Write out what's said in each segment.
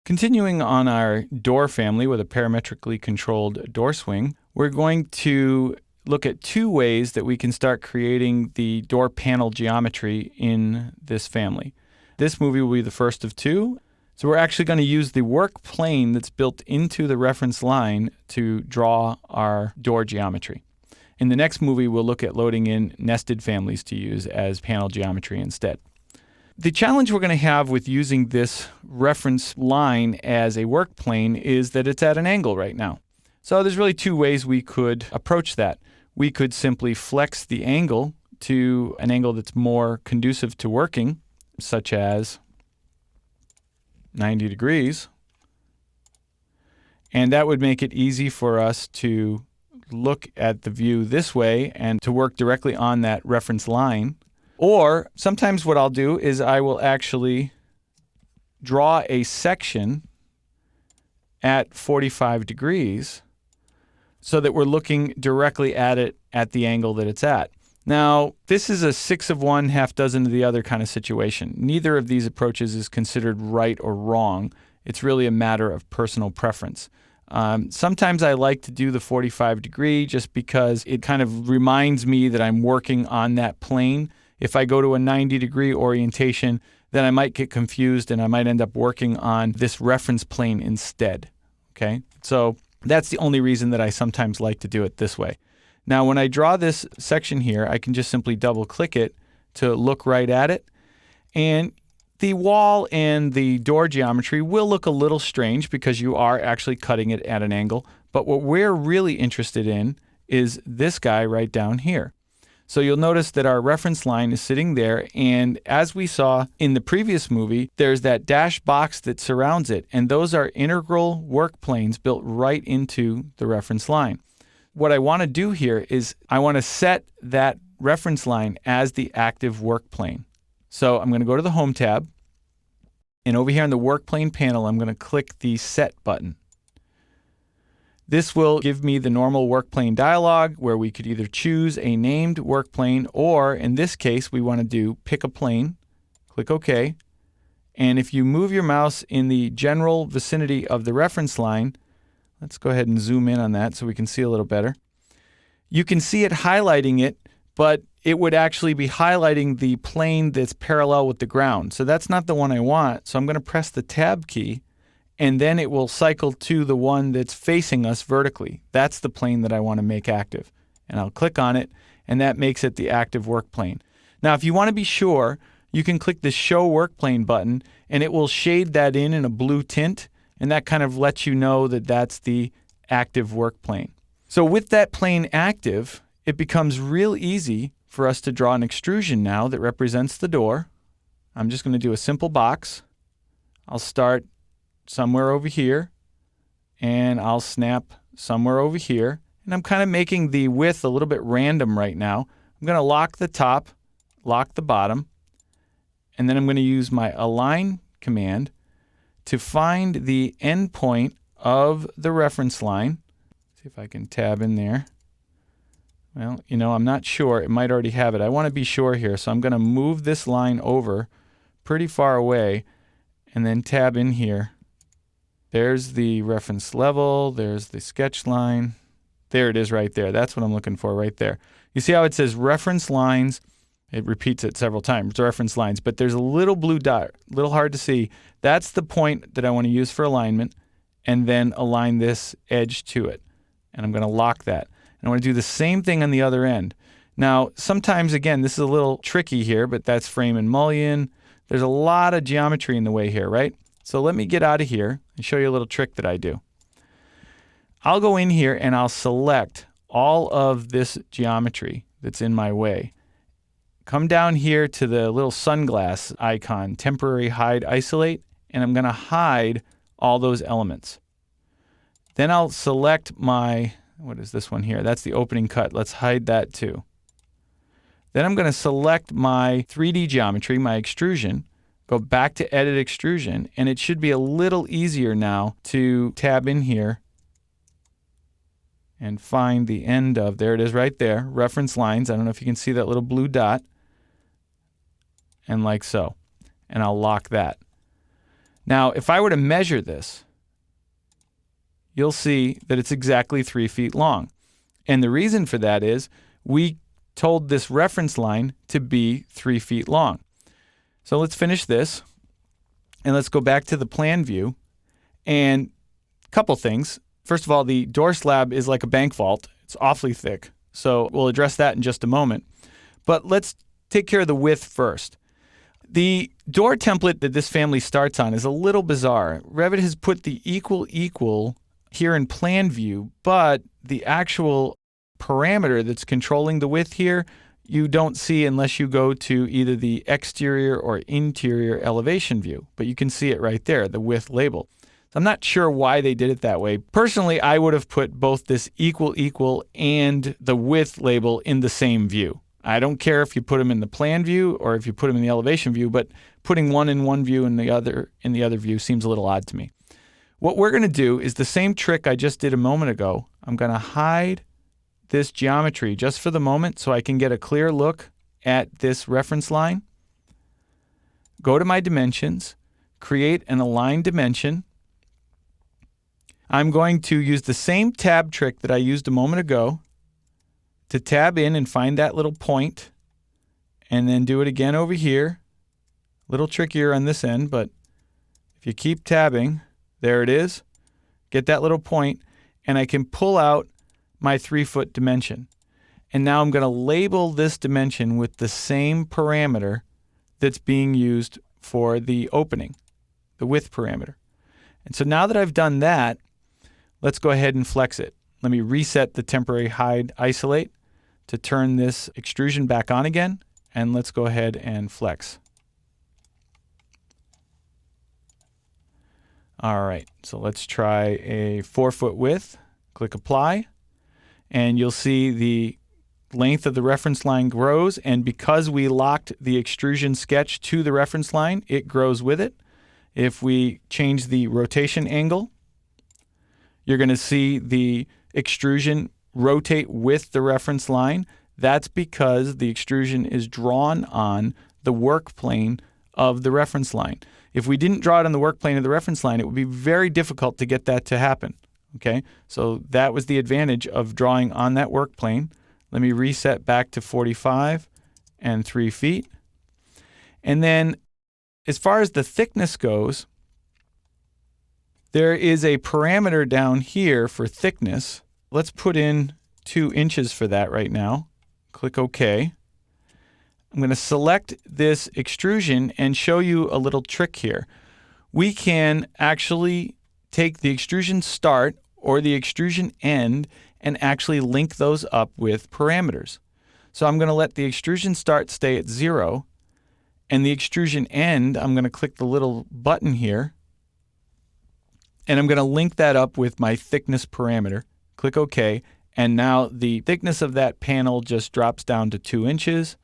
Continuing on our door family with a parametrically controlled door swing, we're going to look at two ways that we can start creating the door panel geometry in this family. This movie will be the first of two. So we're actually going to use the work plane that's built into the reference line to draw our door geometry. In the next movie, we'll look at loading in nested families to use as panel geometry instead. The challenge we're going to have with using this reference line as a work plane is that it's at an angle right now. So there's really two ways we could approach that. We could simply flex the angle to an angle that's more conducive to working, such as 90 degrees. And that would make it easy for us to look at the view this way and to work directly on that reference line. Or sometimes what I'll do is I will actually draw a section at 45 degrees so that we're looking directly at it at the angle that it's at. Now, this is a 6 of one, half dozen of the other kind of situation. Neither of these approaches is considered right or wrong. It's really a matter of personal preference. Sometimes I like to do the 45 degree just because it kind of reminds me that I'm working on that plane. If I go to a 90 degree orientation, then I might get confused and I might end up working on this reference plane instead. Okay, so that's the only reason that I sometimes like to do it this way. Now, when I draw this section here, I can just simply double click it to look right at it. And the wall and the door geometry will look a little strange because you are actually cutting it at an angle. But what we're really interested in is this guy right down here. So you'll notice that our reference line is sitting there, and as we saw in the previous movie, there's that dashed box that surrounds it, and those are integral work planes built right into the reference line. What I want to do here is I want to set that reference line as the active work plane. So I'm going to go to the Home tab, and over here on the work plane panel, I'm going to click the Set button. This will give me the normal work plane dialog where we could either choose a named work plane, or in this case, we want to do pick a plane, click OK. And if you move your mouse in the general vicinity of the reference line, let's go ahead and zoom in on that so we can see a little better. You can see it highlighting it, but it would actually be highlighting the plane that's parallel with the ground. So that's not the one I want. So I'm going to press the Tab key, and then it will cycle to the one that's facing us vertically. That's the plane that I want to make active. And I'll click on it, and that makes it the active work plane. Now, if you want to be sure, you can click the Show Work Plane button, and it will shade that in a blue tint, and that kind of lets you know that that's the active work plane. So with that plane active, it becomes real easy for us to draw an extrusion now that represents the door. I'm just going to do a simple box. I'll start somewhere over here, and I'll snap somewhere over here. And I'm kind of making the width a little bit random right now. I'm going to lock the top, lock the bottom, and then I'm going to use my Align command to find the endpoint of the reference line. See if I can tab in there. Well, I'm not sure. It might already have it. I want to be sure here, so I'm going to move this line over pretty far away and then tab in here. There's the reference level. There's the sketch line. There it is right there. That's what I'm looking for right there. You see how it says reference lines? It repeats it several times, reference lines, but there's a little blue dot, a little hard to see. That's the point that I want to use for alignment, and then align this edge to it. And I'm going to lock that. And I want to do the same thing on the other end. Now, sometimes, again, this is a little tricky here, but that's frame and mullion. There's a lot of geometry in the way here, right? So let me get out of here and show you a little trick that I do. I'll go in here and I'll select all of this geometry that's in my way. Come down here to the little sunglass icon, temporary hide isolate, and I'm going to hide all those elements. Then I'll select my, what is this one here? That's the opening cut. Let's hide that too. Then I'm going to select my 3D geometry, my extrusion, go back to Edit Extrusion, and it should be a little easier now to tab in here and find the end of, there it is right there, reference lines. I don't know if you can see that little blue dot, and like so. And I'll lock that. Now, if I were to measure this, you'll see that it's exactly 3 feet long. And the reason for that is we told this reference line to be 3 feet long. So let's finish this, and let's go back to the plan view. And a couple things. First of all, the door slab is like a bank vault. It's awfully thick. So we'll address that in just a moment. But let's take care of the width first. The door template that this family starts on is a little bizarre. Revit has put the equal here in plan view, but the actual parameter that's controlling the width here, you don't see unless you go to either the exterior or interior elevation view. But you can see it right there, the width label. I'm not sure why they did it that way. Personally, I would have put both this equal and the width label in the same view. I don't care if you put them in the plan view or if you put them in the elevation view, but putting one in one view and the other in the other view seems a little odd to me. What we're going to do is the same trick I just did a moment ago. I'm going to hide this geometry just for the moment so I can get a clear look at this reference line. Go to my dimensions, create an aligned dimension. I'm going to use the same tab trick that I used a moment ago to tab in and find that little point, and then do it again over here. A little trickier on this end, but if you keep tabbing, there it is. Get that little point, and I can pull out my 3-foot dimension. And now I'm going to label this dimension with the same parameter that's being used for the opening, the width parameter. And so now that I've done that, let's go ahead and flex it. Let me reset the temporary hide isolate to turn this extrusion back on again, and let's go ahead and flex. All right, so let's try a 4-foot width. Click apply, and you'll see the length of the reference line grows, and because we locked the extrusion sketch to the reference line, it grows with it. If we change the rotation angle, you're going to see the extrusion rotate with the reference line. That's because the extrusion is drawn on the work plane of the reference line. If we didn't draw it on the work plane of the reference line, it would be very difficult to get that to happen. Okay, so that was the advantage of drawing on that work plane. Let me reset back to 45 and 3 feet. And then as far as the thickness goes, there is a parameter down here for thickness. Let's put in 2 inches for that right now. Click OK. I'm going to select this extrusion and show you a little trick here. We can actually take the extrusion start or the extrusion end and actually link those up with parameters. So I'm going to let the extrusion start stay at 0, and the extrusion end, I'm going to click the little button here, and I'm going to link that up with my thickness parameter. Click OK, and now the thickness of that panel just drops down to 2 inches.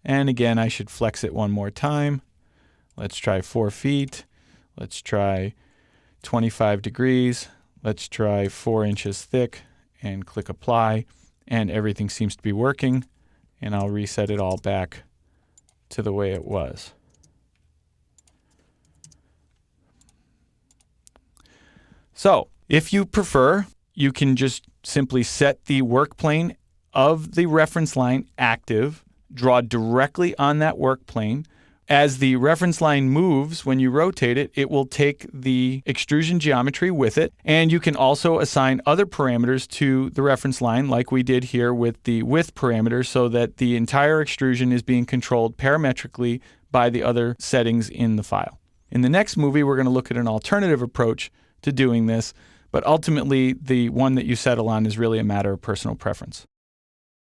And again, I should flex it one more time. Let's try 4 feet. Let's try 25 degrees. Let's try 4 inches thick, and click apply, and everything seems to be working. And I'll reset it all back to the way it was. So if you prefer, you can just simply set the work plane of the reference line active, draw directly on that work plane. As the reference line moves, when you rotate it, it will take the extrusion geometry with it. And you can also assign other parameters to the reference line, like we did here with the width parameter, so that the entire extrusion is being controlled parametrically by the other settings in the file. In the next movie, we're going to look at an alternative approach to doing this, but ultimately the one that you settle on is really a matter of personal preference.